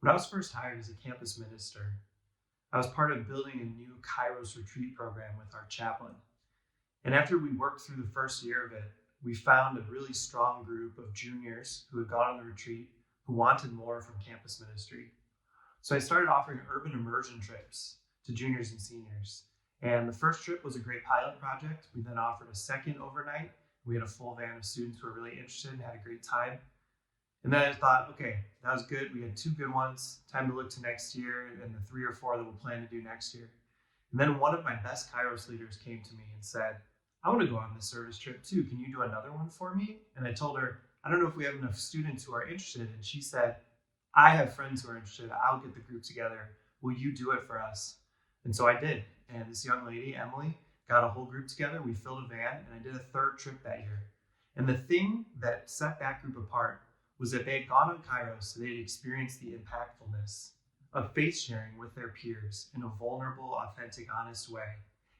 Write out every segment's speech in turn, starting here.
When I was first hired as a campus minister, I was part of building a new Kairos retreat program with our chaplain. And after we worked through the first year of it, we found a really strong group of juniors who had gone on the retreat who wanted more from campus ministry. So I started offering urban immersion trips to juniors and seniors. And the first trip was a great pilot project. We then offered a second overnight. We had a full van of students who were really interested and had a great time. And then I thought, okay, that was good. We had 2 good ones. Time to look to next year and the 3 or 4 that we'll plan to do next year. And then one of my best Kairos leaders came to me and said, I want to go on this service trip too. Can you do another one for me? And I told her, I don't know if we have enough students who are interested. And she said, I have friends who are interested. I'll get the group together. Will you do it for us? And so I did. And this young lady, Emily, got a whole group together. We filled a van and I did a 3rd trip that year. And the thing that set that group apart was that they had gone on Kairos, so they had experienced the impactfulness of faith sharing with their peers in a vulnerable, authentic, honest way.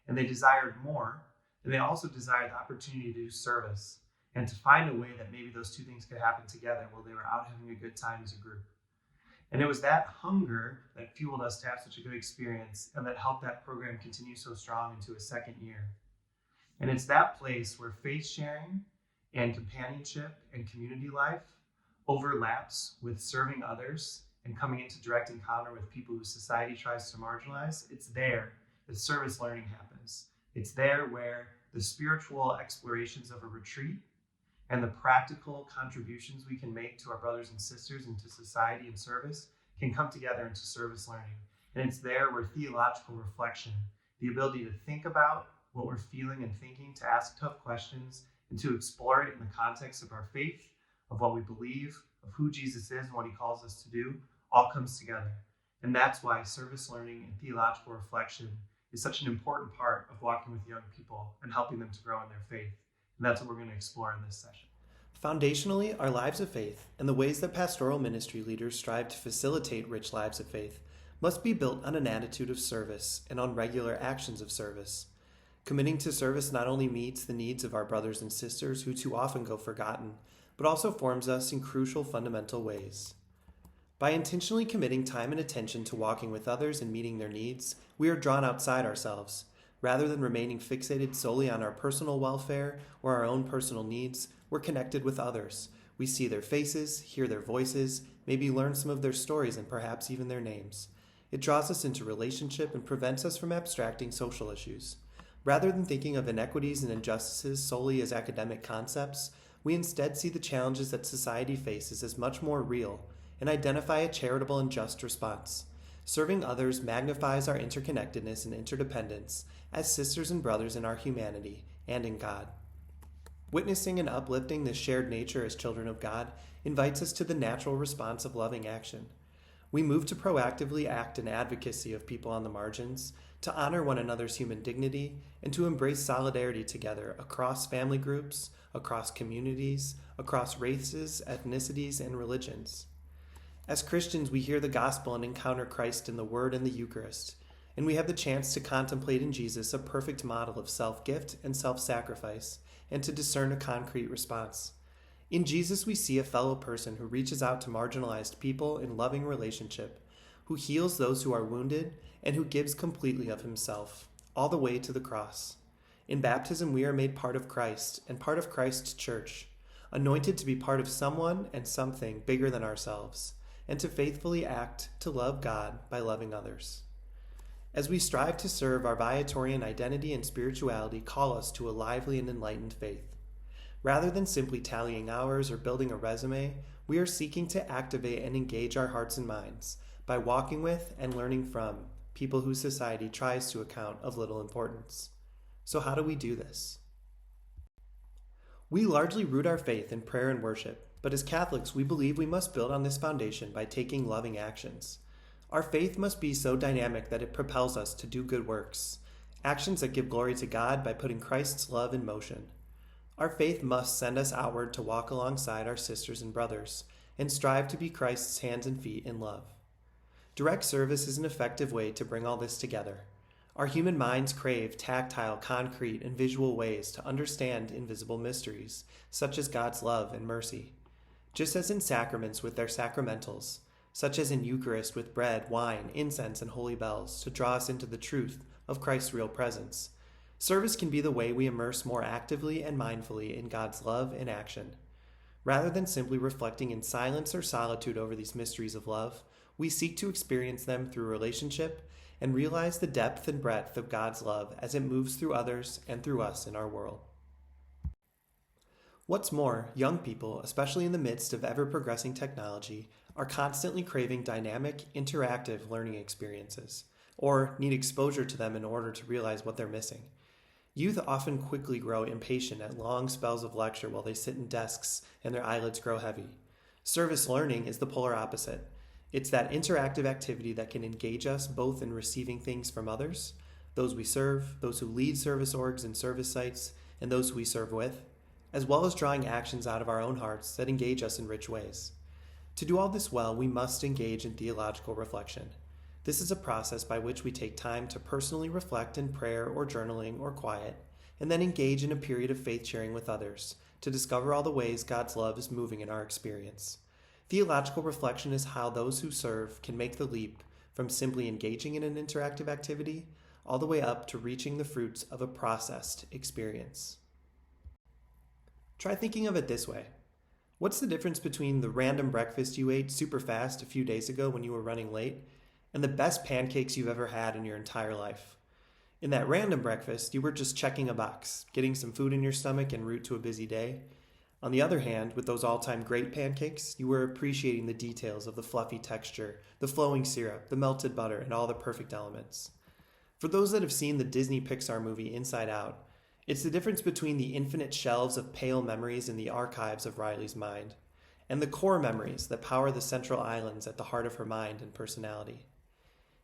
And they desired more, and they also desired the opportunity to do service and to find a way that maybe those 2 things could happen together while they were out having a good time as a group. And it was that hunger that fueled us to have such a good experience and that helped that program continue so strong into a 2nd year. And it's that place where faith sharing and companionship and community life overlaps with serving others and coming into direct encounter with people who society tries to marginalize. It's there that service learning happens. It's there where the spiritual explorations of a retreat and the practical contributions we can make to our brothers and sisters and to society and service can come together into service learning. And it's there where theological reflection, the ability to think about what we're feeling and thinking, to ask tough questions, and to explore it in the context of our faith, of what we believe, of who Jesus is and what he calls us to do, all comes together. And that's why service learning and theological reflection is such an important part of walking with young people and helping them to grow in their faith. And that's what we're going to explore in this session. Foundationally, our lives of faith and the ways that pastoral ministry leaders strive to facilitate rich lives of faith must be built on an attitude of service and on regular actions of service. Committing to service not only meets the needs of our brothers and sisters who too often go forgotten, but also forms us in crucial fundamental ways. By intentionally committing time and attention to walking with others and meeting their needs, we are drawn outside ourselves. Rather than remaining fixated solely on our personal welfare or our own personal needs, we're connected with others. We see their faces, hear their voices, maybe learn some of their stories and perhaps even their names. It draws us into relationship and prevents us from abstracting social issues. Rather than thinking of inequities and injustices solely as academic concepts, we instead see the challenges that society faces as much more real and identify a charitable and just response. Serving others magnifies our interconnectedness and interdependence as sisters and brothers in our humanity and in God. Witnessing and uplifting this shared nature as children of God invites us to the natural response of loving action. We move to proactively act in advocacy of people on the margins, to honor one another's human dignity, and to embrace solidarity together across family groups, across communities, across races, ethnicities, and religions. As Christians, we hear the gospel and encounter Christ in the Word and the Eucharist, and we have the chance to contemplate in Jesus a perfect model of self-gift and self-sacrifice, and to discern a concrete response. In Jesus, we see a fellow person who reaches out to marginalized people in loving relationship, who heals those who are wounded, and who gives completely of himself, all the way to the cross. In baptism, we are made part of Christ and part of Christ's church, anointed to be part of someone and something bigger than ourselves, and to faithfully act to love God by loving others. As we strive to serve, our Viatorian identity and spirituality call us to a lively and enlightened faith. Rather than simply tallying hours or building a resume, we are seeking to activate and engage our hearts and minds by walking with and learning from people whose society tries to account of little importance. So how do we do this? We largely root our faith in prayer and worship, but as Catholics, we believe we must build on this foundation by taking loving actions. Our faith must be so dynamic that it propels us to do good works, actions that give glory to God by putting Christ's love in motion. Our faith must send us outward to walk alongside our sisters and brothers and strive to be Christ's hands and feet in love. Direct service is an effective way to bring all this together. Our human minds crave tactile, concrete, and visual ways to understand invisible mysteries, such as God's love and mercy. Just as in sacraments with their sacramentals, such as in Eucharist with bread, wine, incense, and holy bells, to draw us into the truth of Christ's real presence. Service can be the way we immerse more actively and mindfully in God's love and action. Rather than simply reflecting in silence or solitude over these mysteries of love, we seek to experience them through relationship and realize the depth and breadth of God's love as it moves through others and through us in our world. What's more, young people, especially in the midst of ever-progressing technology, are constantly craving dynamic, interactive learning experiences, or need exposure to them in order to realize what they're missing. Youth often quickly grow impatient at long spells of lecture while they sit in desks and their eyelids grow heavy. Service learning is the polar opposite. It's that interactive activity that can engage us both in receiving things from others, those we serve, those who lead service orgs and service sites, and those who we serve with, as well as drawing actions out of our own hearts that engage us in rich ways. To do all this well, we must engage in theological reflection. This is a process by which we take time to personally reflect in prayer or journaling or quiet, and then engage in a period of faith sharing with others to discover all the ways God's love is moving in our experience. Theological reflection is how those who serve can make the leap from simply engaging in an interactive activity all the way up to reaching the fruits of a processed experience. Try thinking of it this way. What's the difference between the random breakfast you ate super fast a few days ago when you were running late and the best pancakes you've ever had in your entire life? In that random breakfast, you were just checking a box, getting some food in your stomach en route to a busy day. On the other hand, with those all-time great pancakes, you were appreciating the details of the fluffy texture, the flowing syrup, the melted butter, and all the perfect elements. For those that have seen the Disney Pixar movie Inside Out, it's the difference between the infinite shelves of pale memories in the archives of Riley's mind and the core memories that power the central islands at the heart of her mind and personality.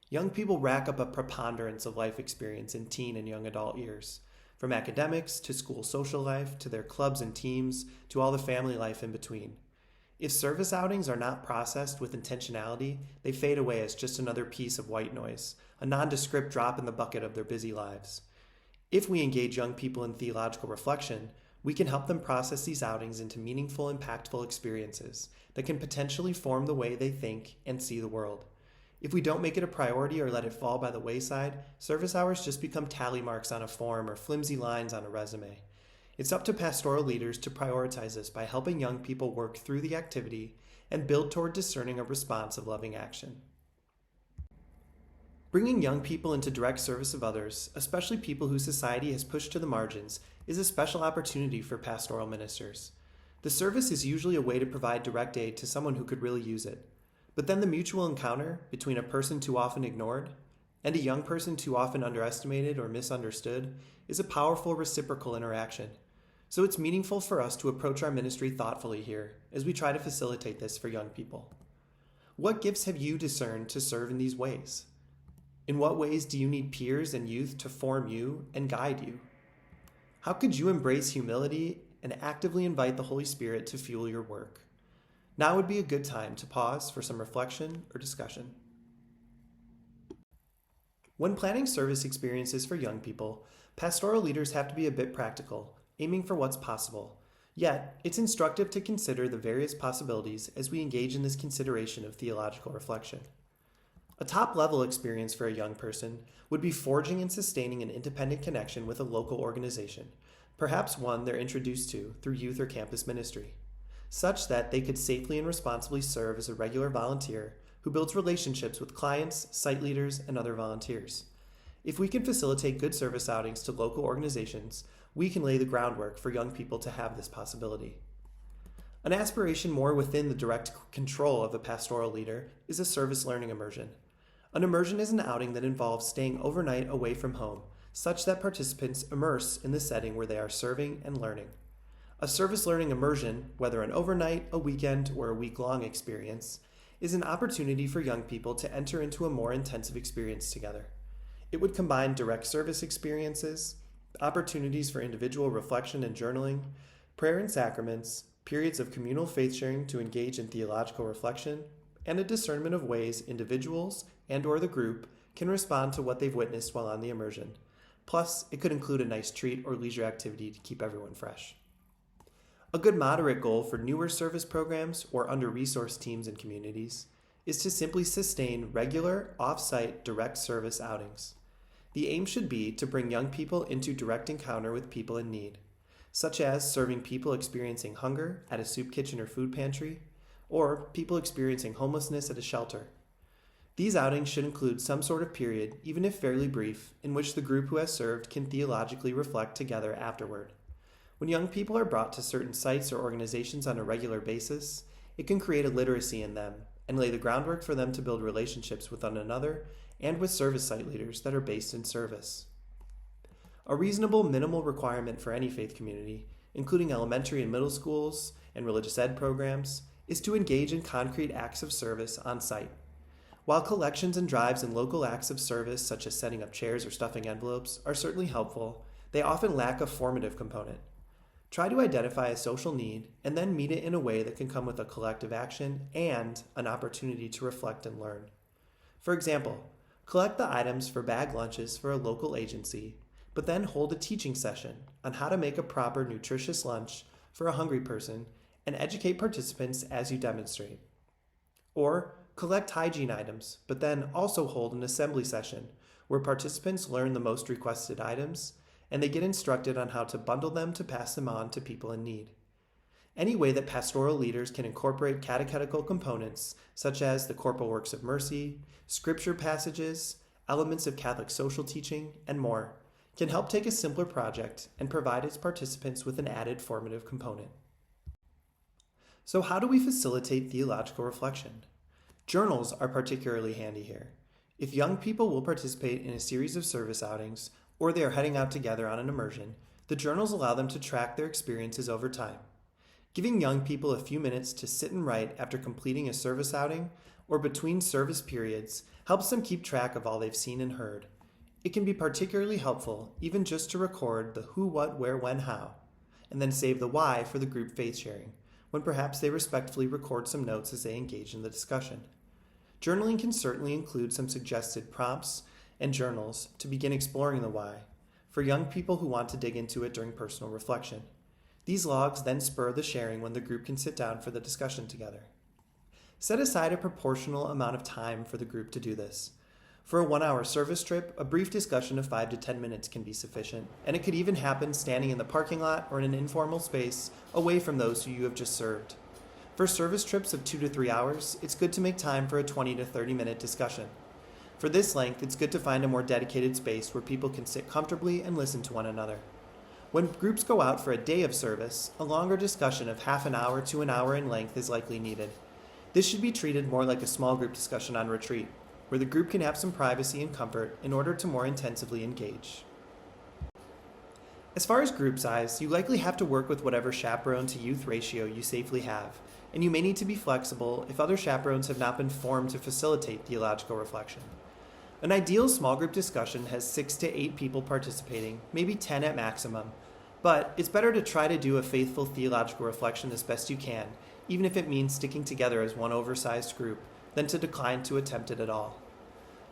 Young people rack up a preponderance of life experience in teen and young adult years, from academics to school social life to their clubs and teams to all the family life in between. If service outings are not processed with intentionality, they fade away as just another piece of white noise, a nondescript drop in the bucket of their busy lives. If we engage young people in theological reflection, we can help them process these outings into meaningful, impactful experiences that can potentially form the way they think and see the world. If we don't make it a priority or let it fall by the wayside, service hours just become tally marks on a form or flimsy lines on a resume. It's up to pastoral leaders to prioritize this by helping young people work through the activity and build toward discerning a response of loving action. Bringing young people into direct service of others, especially people whose society has pushed to the margins, is a special opportunity for pastoral ministers. The service is usually a way to provide direct aid to someone who could really use it. But then the mutual encounter between a person too often ignored and a young person too often underestimated or misunderstood is a powerful reciprocal interaction. So it's meaningful for us to approach our ministry thoughtfully here as we try to facilitate this for young people. What gifts have you discerned to serve in these ways? In what ways do you need peers and youth to form you and guide you? How could you embrace humility and actively invite the Holy Spirit to fuel your work? Now would be a good time to pause for some reflection or discussion. When planning service experiences for young people, pastoral leaders have to be a bit practical, aiming for what's possible. Yet, it's instructive to consider the various possibilities as we engage in this consideration of theological reflection. A top-level experience for a young person would be forging and sustaining an independent connection with a local organization, perhaps one they're introduced to through youth or campus ministry, such that they could safely and responsibly serve as a regular volunteer who builds relationships with clients, site leaders, and other volunteers. If we can facilitate good service outings to local organizations, we can lay the groundwork for young people to have this possibility. An aspiration more within the direct control of a pastoral leader is a service learning immersion. An immersion is an outing that involves staying overnight away from home, such that participants immerse in the setting where they are serving and learning. A service learning immersion, whether an overnight, a weekend, or a week-long experience, is an opportunity for young people to enter into a more intensive experience together. It would combine direct service experiences, opportunities for individual reflection and journaling, prayer and sacraments, periods of communal faith sharing to engage in theological reflection, and a discernment of ways individuals and/or the group can respond to what they've witnessed while on the immersion. Plus, it could include a nice treat or leisure activity to keep everyone fresh. A good moderate goal for newer service programs or under-resourced teams and communities is to simply sustain regular, off-site, direct service outings. The aim should be to bring young people into direct encounter with people in need, such as serving people experiencing hunger at a soup kitchen or food pantry, or people experiencing homelessness at a shelter. These outings should include some sort of period, even if fairly brief, in which the group who has served can theologically reflect together afterward. When young people are brought to certain sites or organizations on a regular basis, it can create a literacy in them and lay the groundwork for them to build relationships with one another and with service site leaders that are based in service. A reasonable minimal requirement for any faith community, including elementary and middle schools and religious ed programs, is to engage in concrete acts of service on site. While collections and drives and local acts of service, such as setting up chairs or stuffing envelopes, are certainly helpful, they often lack a formative component. Try to identify a social need and then meet it in a way that can come with a collective action and an opportunity to reflect and learn. For example, collect the items for bag lunches for a local agency, but then hold a teaching session on how to make a proper nutritious lunch for a hungry person and educate participants as you demonstrate. Or collect hygiene items, but then also hold an assembly session where participants learn the most requested items and they get instructed on how to bundle them to pass them on to people in need. Any way that pastoral leaders can incorporate catechetical components, such as the corporal works of mercy, scripture passages, elements of Catholic social teaching, and more, can help take a simpler project and provide its participants with an added formative component. So how do we facilitate theological reflection? Journals are particularly handy here. If young people will participate in a series of service outings, or they are heading out together on an immersion, the journals allow them to track their experiences over time. Giving young people a few minutes to sit and write after completing a service outing or between service periods helps them keep track of all they've seen and heard. It can be particularly helpful even just to record the who, what, where, when, how, and then save the why for the group faith sharing, when perhaps they respectfully record some notes as they engage in the discussion. Journaling can certainly include some suggested prompts and journals to begin exploring the why for young people who want to dig into it during personal reflection. These logs then spur the sharing when the group can sit down for the discussion together. Set aside a proportional amount of time for the group to do this. For a 1-hour service trip, a brief discussion of 5 to 10 minutes can be sufficient, and it could even happen standing in the parking lot or in an informal space away from those who you have just served. For service trips of 2 to 3 hours, it's good to make time for a 20 to 30 minute discussion. For this length, it's good to find a more dedicated space where people can sit comfortably and listen to one another. When groups go out for a day of service, a longer discussion of half an hour to an hour in length is likely needed. This should be treated more like a small group discussion on retreat, where the group can have some privacy and comfort in order to more intensively engage. As far as group size, you likely have to work with whatever chaperone to youth ratio you safely have, and you may need to be flexible if other chaperones have not been formed to facilitate theological reflection. An ideal small group discussion has 6 to 8 people participating, maybe 10 at maximum, but it's better to try to do a faithful theological reflection as best you can, even if it means sticking together as one oversized group, than to decline to attempt it at all.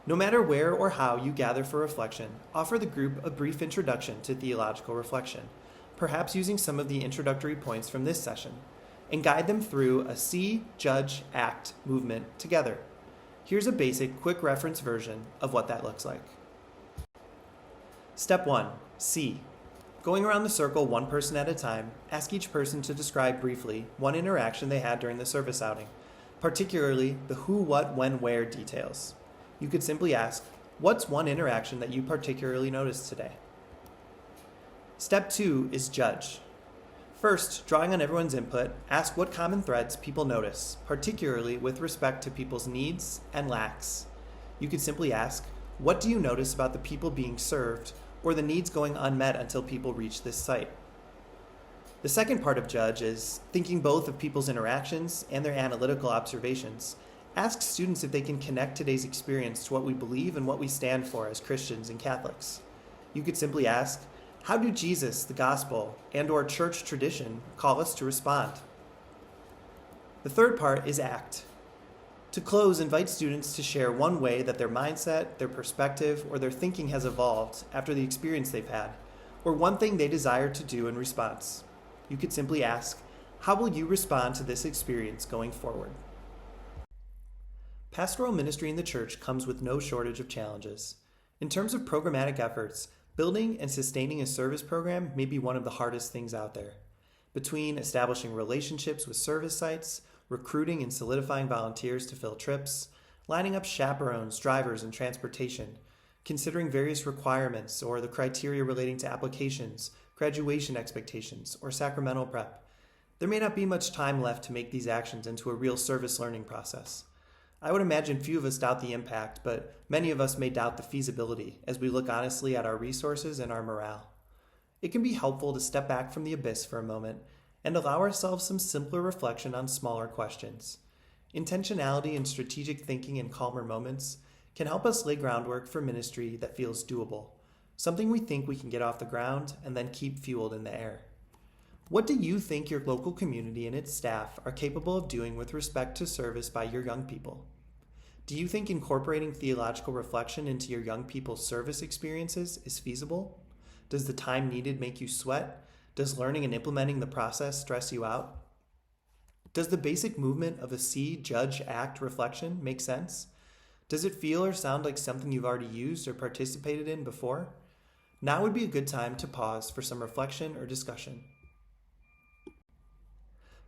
No matter where or how you gather for reflection, offer the group a brief introduction to theological reflection, perhaps using some of the introductory points from this session, and guide them through a see, judge, act movement together. Here's a basic, quick reference version of what that looks like. Step 1, see. Going around the circle one person at a time, ask each person to describe briefly one interaction they had during the service outing, particularly the who, what, when, where details. You could simply ask, what's one interaction that you particularly noticed today? Step 2 is judge. First, drawing on everyone's input, ask what common threads people notice, particularly with respect to people's needs and lacks. You could simply ask, what do you notice about the people being served or the needs going unmet until people reach this site? The second part of judge is thinking both of people's interactions and their analytical observations. Ask students if they can connect today's experience to what we believe and what we stand for as Christians and Catholics. You could simply ask, how do Jesus, the gospel, and/or church tradition call us to respond? The third part is act. To close, invite students to share one way that their mindset, their perspective, or their thinking has evolved after the experience they've had, or one thing they desire to do in response. You could simply ask, how will you respond to this experience going forward? Pastoral ministry in the church comes with no shortage of challenges. In terms of programmatic efforts, building and sustaining a service program may be one of the hardest things out there. Between establishing relationships with service sites, recruiting and solidifying volunteers to fill trips, lining up chaperones, drivers, and transportation, considering various requirements or the criteria relating to applications, graduation expectations, or sacramental prep, there may not be much time left to make these actions into a real service learning process. I would imagine few of us doubt the impact, but many of us may doubt the feasibility as we look honestly at our resources and our morale. It can be helpful to step back from the abyss for a moment and allow ourselves some simpler reflection on smaller questions. Intentionality and strategic thinking in calmer moments can help us lay groundwork for ministry that feels doable, something we think we can get off the ground and then keep fueled in the air. What do you think your local community and its staff are capable of doing with respect to service by your young people? Do you think incorporating theological reflection into your young people's service experiences is feasible? Does the time needed make you sweat? Does learning and implementing the process stress you out? Does the basic movement of a see, judge, act reflection make sense? Does it feel or sound like something you've already used or participated in before? Now would be a good time to pause for some reflection or discussion.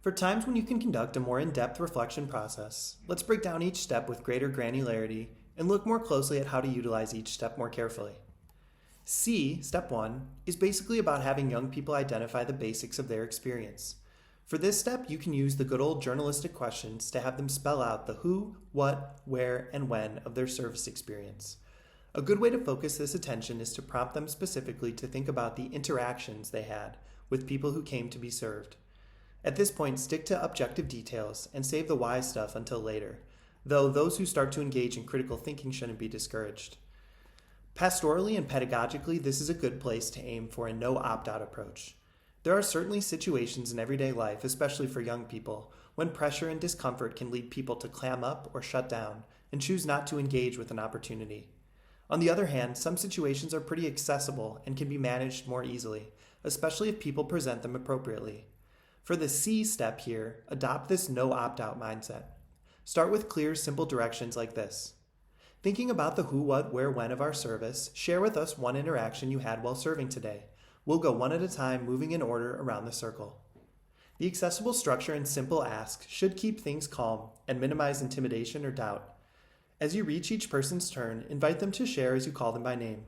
For times when you can conduct a more in-depth reflection process, let's break down each step with greater granularity and look more closely at how to utilize each step more carefully. C, step 1, is basically about having young people identify the basics of their experience. For this step, you can use the good old journalistic questions to have them spell out the who, what, where, and when of their service experience. A good way to focus this attention is to prompt them specifically to think about the interactions they had with people who came to be served. At this point, stick to objective details and save the why stuff until later, though those who start to engage in critical thinking shouldn't be discouraged. Pastorally and pedagogically, this is a good place to aim for a no opt-out approach. There are certainly situations in everyday life, especially for young people, when pressure and discomfort can lead people to clam up or shut down and choose not to engage with an opportunity. On the other hand, some situations are pretty accessible and can be managed more easily, especially if people present them appropriately. For the C step here, adopt this no opt-out mindset. Start with clear, simple directions like this. Thinking about the who, what, where, when of our service, share with us one interaction you had while serving today. We'll go one at a time, moving in order around the circle. The accessible structure and simple ask should keep things calm and minimize intimidation or doubt. As you reach each person's turn, invite them to share as you call them by name.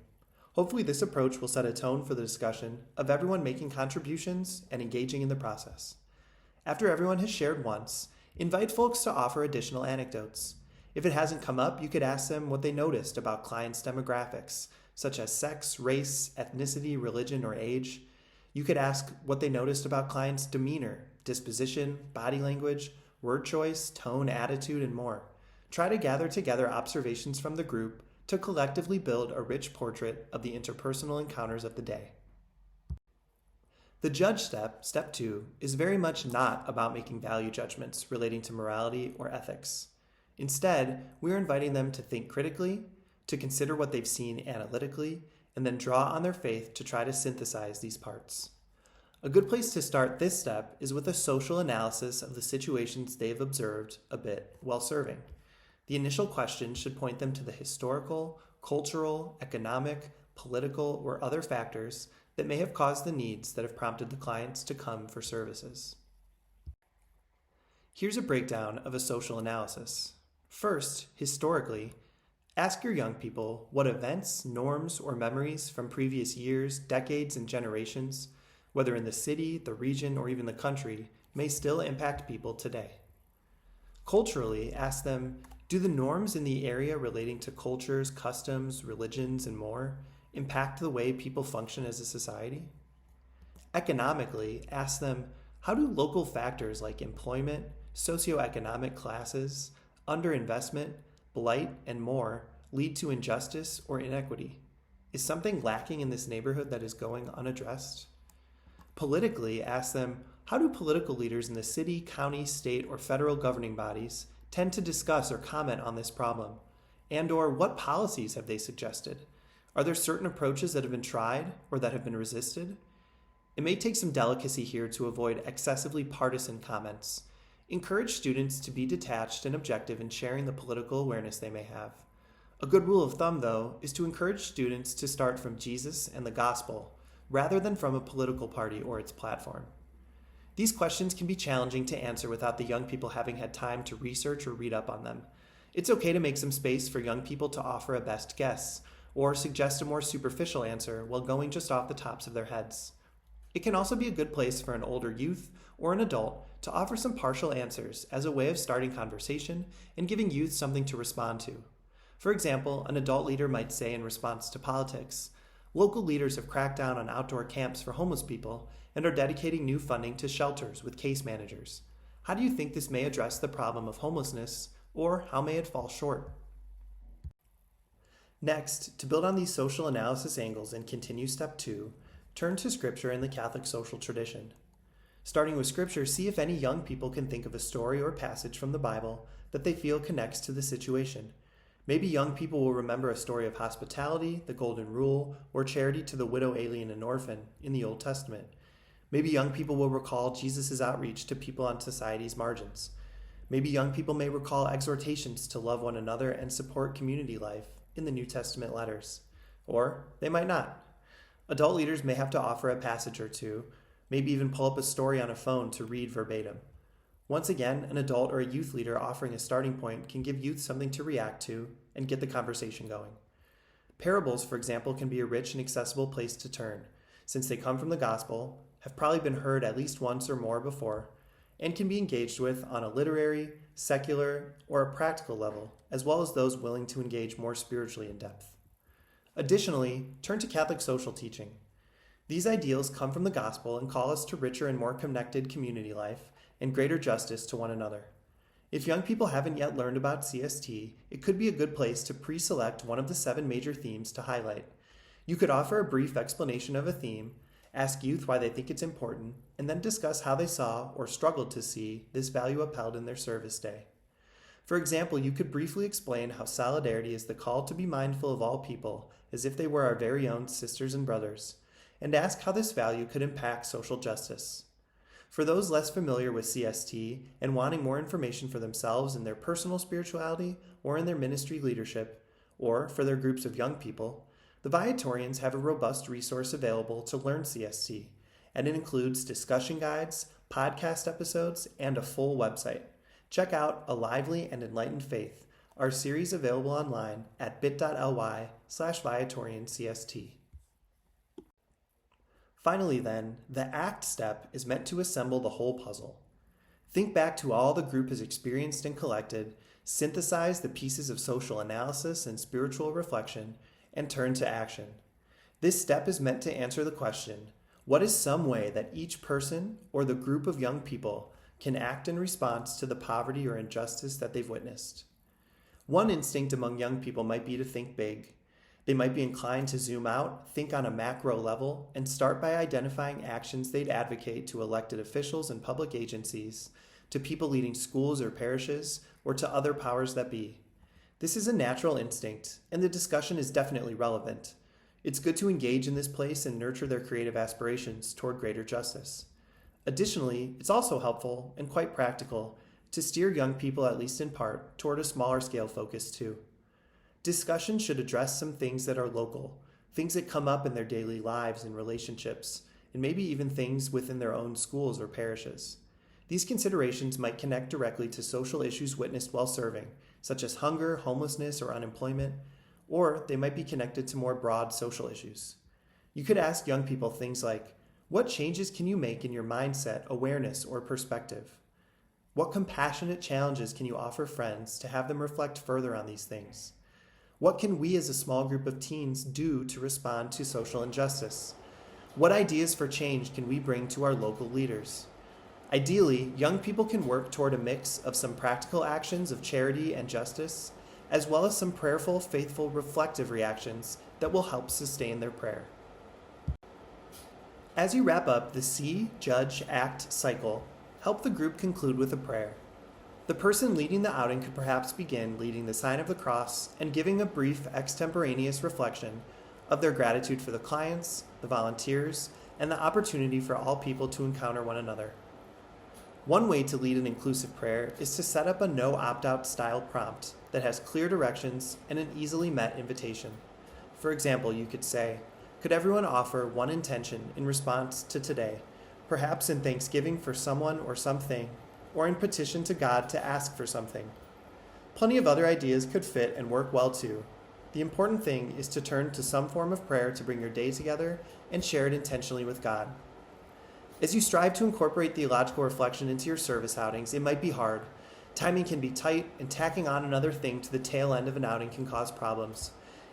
Hopefully this approach will set a tone for the discussion of everyone making contributions and engaging in the process. After everyone has shared once, invite folks to offer additional anecdotes. If it hasn't come up, you could ask them what they noticed about clients' demographics, such as sex, race, ethnicity, religion, or age. You could ask what they noticed about clients' demeanor, disposition, body language, word choice, tone, attitude, and more. Try to gather together observations from the group to collectively build a rich portrait of the interpersonal encounters of the day. The judge step, step 2, is very much not about making value judgments relating to morality or ethics. Instead, we are inviting them to think critically, to consider what they've seen analytically, and then draw on their faith to try to synthesize these parts. A good place to start this step is with a social analysis of the situations they've observed a bit while serving. The initial question should point them to the historical, cultural, economic, political, or other factors that may have caused the needs that have prompted the clients to come for services. Here's a breakdown of a social analysis. First, historically, ask your young people what events, norms, or memories from previous years, decades, and generations, whether in the city, the region, or even the country, may still impact people today. Culturally, ask them, do the norms in the area relating to cultures, customs, religions, and more impact the way people function as a society? Economically, ask them, how do local factors like employment, socioeconomic classes, underinvestment, blight, and more lead to injustice or inequity? Is something lacking in this neighborhood that is going unaddressed? Politically, ask them, how do political leaders in the city, county, state, or federal governing bodies tend to discuss or comment on this problem? And/or what policies have they suggested? Are there certain approaches that have been tried or that have been resisted? It may take some delicacy here to avoid excessively partisan comments. Encourage students to be detached and objective in sharing the political awareness they may have. A good rule of thumb, though, is to encourage students to start from Jesus and the gospel, rather than from a political party or its platform. These questions can be challenging to answer without the young people having had time to research or read up on them. It's okay to make some space for young people to offer a best guess, or suggest a more superficial answer while going just off the tops of their heads. It can also be a good place for an older youth or an adult to offer some partial answers as a way of starting conversation and giving youth something to respond to. For example, an adult leader might say in response to politics, "Local leaders have cracked down on outdoor camps for homeless people and are dedicating new funding to shelters with case managers. How do you think this may address the problem of homelessness, or how may it fall short?" Next, to build on these social analysis angles and continue step 2, turn to Scripture and the Catholic social tradition. Starting with Scripture, see if any young people can think of a story or passage from the Bible that they feel connects to the situation. Maybe young people will remember a story of hospitality, the Golden Rule, or charity to the widow, alien, and orphan in the Old Testament. Maybe young people will recall Jesus' outreach to people on society's margins. Maybe young people may recall exhortations to love one another and support community life in the New Testament letters. Or they might not. Adult leaders may have to offer a passage or two, maybe even pull up a story on a phone to read verbatim. Once again, an adult or a youth leader offering a starting point can give youth something to react to and get the conversation going. Parables, for example, can be a rich and accessible place to turn, since they come from the gospel, have probably been heard at least once or more before, and can be engaged with on a literary, secular, or a practical level, as well as those willing to engage more spiritually in depth. Additionally, turn to Catholic social teaching. These ideals come from the gospel and call us to richer and more connected community life and greater justice to one another. If young people haven't yet learned about CST, it could be a good place to pre-select one of the 7 major themes to highlight. You could offer a brief explanation of a theme, ask youth why they think it's important, and then discuss how they saw or struggled to see this value upheld in their service day. For example, you could briefly explain how solidarity is the call to be mindful of all people as if they were our very own sisters and brothers, and ask how this value could impact social justice. For those less familiar with CST and wanting more information for themselves in their personal spirituality or in their ministry leadership, or for their groups of young people, the Viatorians have a robust resource available to learn CST, and it includes discussion guides, podcast episodes, and a full website. Check out A Lively and Enlightened Faith, our series available online at bit.ly/ViatorianCST. Finally then, the ACT step is meant to assemble the whole puzzle. Think back to all the group has experienced and collected, synthesize the pieces of social analysis and spiritual reflection, and turn to action. This step is meant to answer the question, what is some way that each person or the group of young people can act in response to the poverty or injustice that they've witnessed? One instinct among young people might be to think big. They might be inclined to zoom out, think on a macro level, and start by identifying actions they'd advocate to elected officials and public agencies, to people leading schools or parishes, or to other powers that be. This is a natural instinct, and the discussion is definitely relevant. It's good to engage in this place and nurture their creative aspirations toward greater justice. Additionally, it's also helpful and quite practical to steer young people, at least in part, toward a smaller scale focus too. Discussion should address some things that are local, things that come up in their daily lives and relationships, and maybe even things within their own schools or parishes. These considerations might connect directly to social issues witnessed while serving, such as hunger, homelessness, or unemployment, or they might be connected to more broad social issues. You could ask young people things like, what changes can you make in your mindset, awareness, or perspective? What compassionate challenges can you offer friends to have them reflect further on these things? What can we as a small group of teens do to respond to social injustice? What ideas for change can we bring to our local leaders? Ideally, young people can work toward a mix of some practical actions of charity and justice, as well as some prayerful, faithful, reflective reactions that will help sustain their prayer. As you wrap up the see, judge, act cycle, help the group conclude with a prayer. The person leading the outing could perhaps begin leading the sign of the cross and giving a brief extemporaneous reflection of their gratitude for the clients, the volunteers, and the opportunity for all people to encounter one another. One way to lead an inclusive prayer is to set up a no opt-out style prompt that has clear directions and an easily met invitation. For example, you could say, could everyone offer one intention in response to today, perhaps in thanksgiving for someone or something, or in petition to God to ask for something? Plenty of other ideas could fit and work well too. The important thing is to turn to some form of prayer to bring your day together and share it intentionally with God. As you strive to incorporate theological reflection into your service outings, it might be hard. Timing can be tight, and tacking on another thing to the tail end of an outing can cause problems.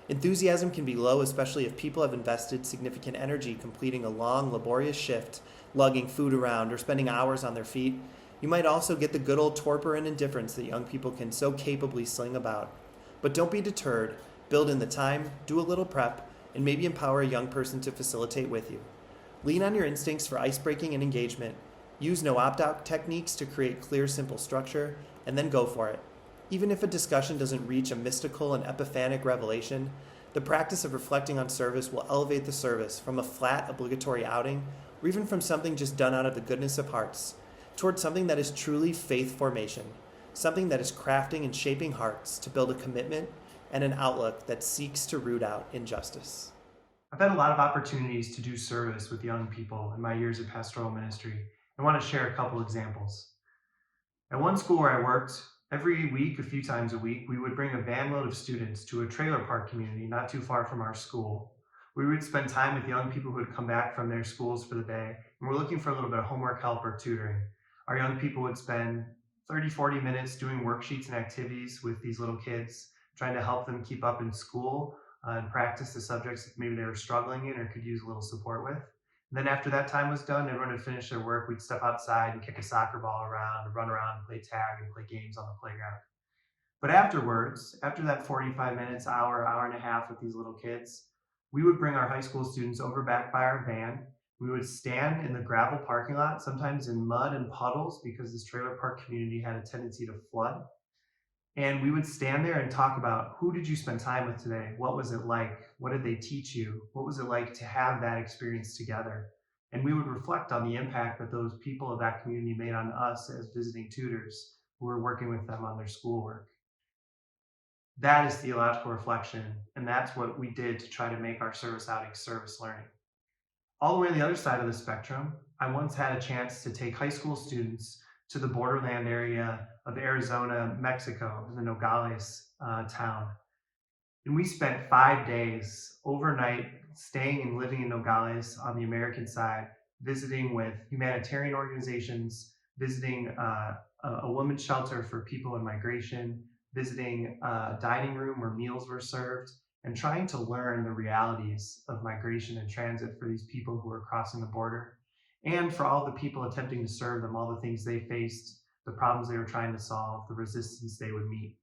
Enthusiasm can be low, especially if people have invested significant energy completing a long, laborious shift, lugging food around, or spending hours on their feet. You might also get the good old torpor and indifference that young people can so capably sling about. But don't be deterred. Build in the time, do a little prep, and maybe empower a young person to facilitate with you. Lean on your instincts for ice-breaking and engagement. Use no opt-out techniques to create clear, simple structure, and then go for it. Even if a discussion doesn't reach a mystical and epiphanic revelation, the practice of reflecting on service will elevate the service from a flat, obligatory outing, or even from something just done out of the goodness of hearts, towards something that is truly faith formation, something that is crafting and shaping hearts to build a commitment and an outlook that seeks to root out injustice. I've had a lot of opportunities to do service with young people in my years of pastoral ministry. I want to share a couple examples. At one school where I worked, every week, a few times a week, we would bring a van load of students to a trailer park community not too far from our school. We would spend time with young people who had come back from their schools for the day, and we're looking for a little bit of homework help or tutoring. Our young people would spend 30, 40 minutes doing worksheets and activities with these little kids, trying to help them keep up in school and practice the subjects that maybe they were struggling in or could use a little support with. And then after that time was done, everyone had finished their work, we'd step outside and kick a soccer ball around, and run around and play tag and play games on the playground. But afterwards, after that 45 minutes, hour, hour and a half with these little kids, we would bring our high school students over back by our van. We would stand in the gravel parking lot, sometimes in mud and puddles because this trailer park community had a tendency to flood. And we would stand there and talk about, who did you spend time with today? What was it like? What did they teach you? What was it like to have that experience together? And we would reflect on the impact that those people of that community made on us as visiting tutors who were working with them on their schoolwork. That is theological reflection, and that's what we did to try to make our service outing service learning. All the way on the other side of the spectrum, I once had a chance to take high school students to the borderland area of Arizona, Mexico, in the Nogales town. And we spent 5 days overnight staying and living in Nogales on the American side, visiting with humanitarian organizations, visiting a women's shelter for people in migration, visiting a dining room where meals were served, and trying to learn the realities of migration and transit for these people who are crossing the border, and for all the people attempting to serve them, all the things they faced, the problems they were trying to solve, the resistance they would meet.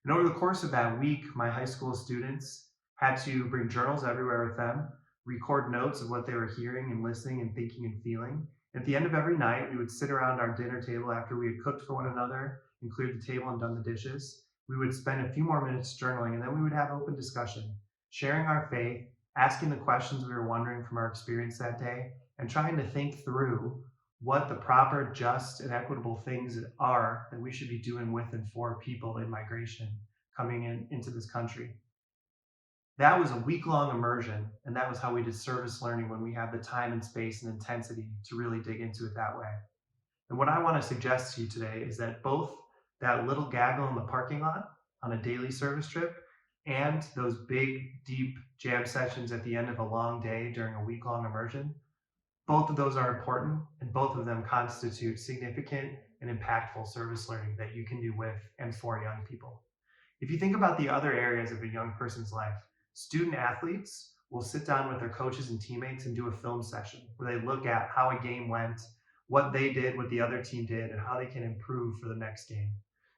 And over the course of that week, my high school students had to bring journals everywhere with them, record notes of what they were hearing and listening and thinking and feeling. At the end of every night, we would sit around our dinner table after we had cooked for one another and cleared the table and done the dishes. We would spend a few more minutes journaling, and then we would have open discussion, sharing our faith, asking the questions we were wondering from our experience that day, and trying to think through what the proper, just, and equitable things are that we should be doing with and for people in migration coming into this country. That was a week-long immersion, and that was how we did service learning when we had the time and space and intensity to really dig into it that way. And what I want to suggest to you today is that both that little gaggle in the parking lot on a daily service trip and those big, deep jam sessions at the end of a long day during a week-long immersion, both of those are important, and both of them constitute significant and impactful service learning that you can do with and for young people. If you think about the other areas of a young person's life, student athletes will sit down with their coaches and teammates and do a film session where they look at how a game went, what they did, what the other team did, and how they can improve for the next game.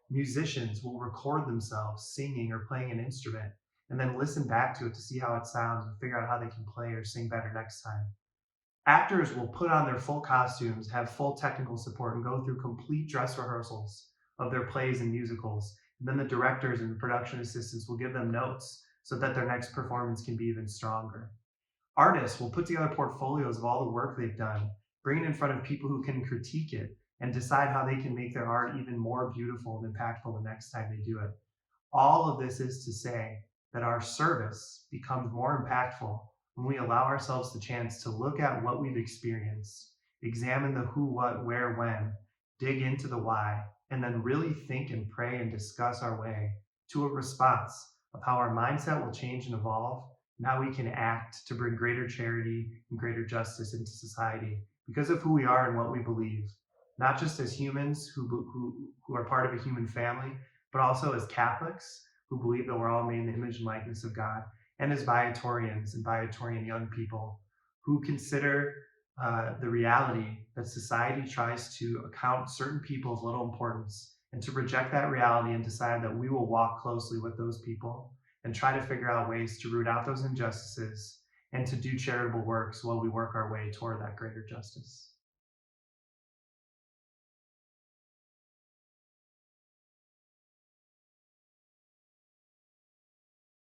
Musicians will record themselves singing or playing an instrument and then listen back to it to see how it sounds and figure out how they can play or sing better next time. Actors will put on their full costumes, have full technical support, and go through complete dress rehearsals of their plays and musicals. And then the directors and the production assistants will give them notes so that their next performance can be even stronger. Artists will put together portfolios of all the work they've done, bring it in front of people who can critique it, and decide how they can make their art even more beautiful and impactful the next time they do it. All of this is to say that our service becomes more impactful when we allow ourselves the chance to look at what we've experienced, examine the who, what, where, when, dig into the why, and then really think and pray and discuss our way to a response of how our mindset will change and evolve. Now we can act to bring greater charity and greater justice into society because of who we are and what we believe, not just as humans who are part of a human family, but also as Catholics who believe that we're all made in the image and likeness of God, and as Viatorians and Viatorian young people who consider the reality that society tries to account certain people of little importance, and to reject that reality and decide that we will walk closely with those people and try to figure out ways to root out those injustices and to do charitable works while we work our way toward that greater justice.